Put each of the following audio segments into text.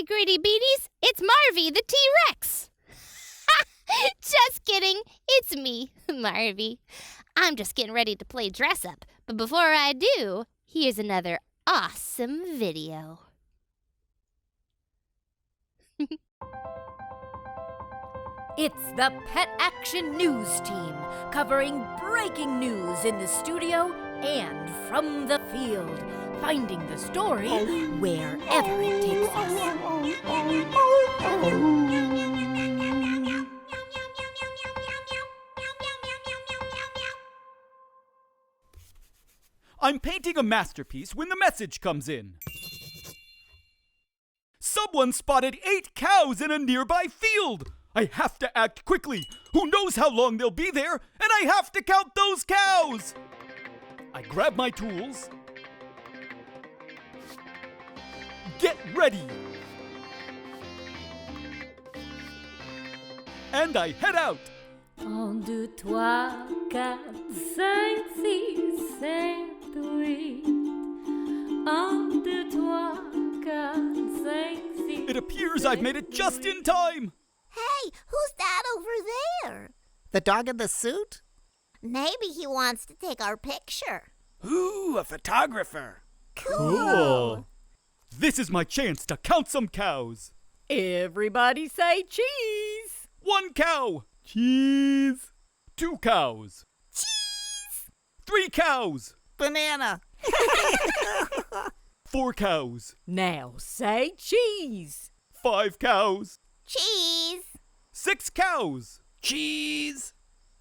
Hey, Greedy Beanies, it's Marvy the T-Rex. Just kidding, it's me, Marvy. I'm just getting ready to play dress up, but before I do, here's another awesome video. It's the Pet Action News Team, covering breaking news in the studio and from the field, finding the story wherever it takes us. I'm painting a masterpiece when the message comes in. Someone spotted 8 cows in a nearby field. I have to act quickly. Who knows how long they'll be there, and I have to count those cows. I grab my tools. Get ready. And I head out. 1, 2, 3, 4, 5, 6, 7, 8. 1, 2, 3, 4, 5, 6. It appears I've made it just in time. Hey, who's that over there? The dog in the suit? Maybe he wants to take our picture. Ooh, a photographer. Cool. This is my chance to count some cows. Everybody say cheese! 1 cow. Cheese. 2 cows. Cheese. 3 cows. Banana. 4 cows. Now say cheese! 5 cows. Cheese. 6 cows. Cheese.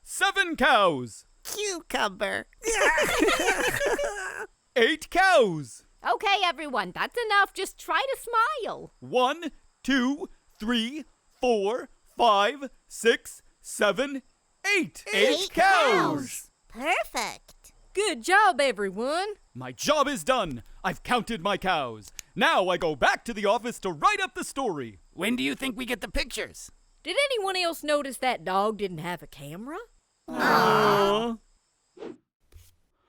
7 cows. Cucumber. 8 cows. Okay, everyone, that's enough. Just try to smile. 1, 2, 3, 4, 5, 6, 7, 8. 8 cows. Perfect. Good job, everyone. My job is done. I've counted my cows. Now I go back to the office to write up the story. When do you think we get the pictures? Did anyone else notice that dog didn't have a camera?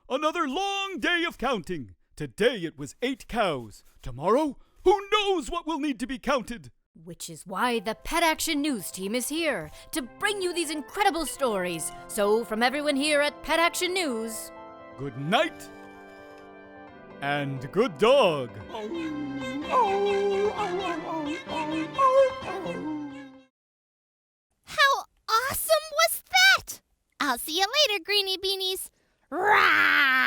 Another long day of counting. Today it was 8 cows. Tomorrow, who knows what will need to be counted? Which is why the Pet Action News Team is here, to bring you these incredible stories. So, from everyone here at Pet Action News, Good night. And good dog. How awesome was that? I'll see you later, Greeny Beanies. Rah!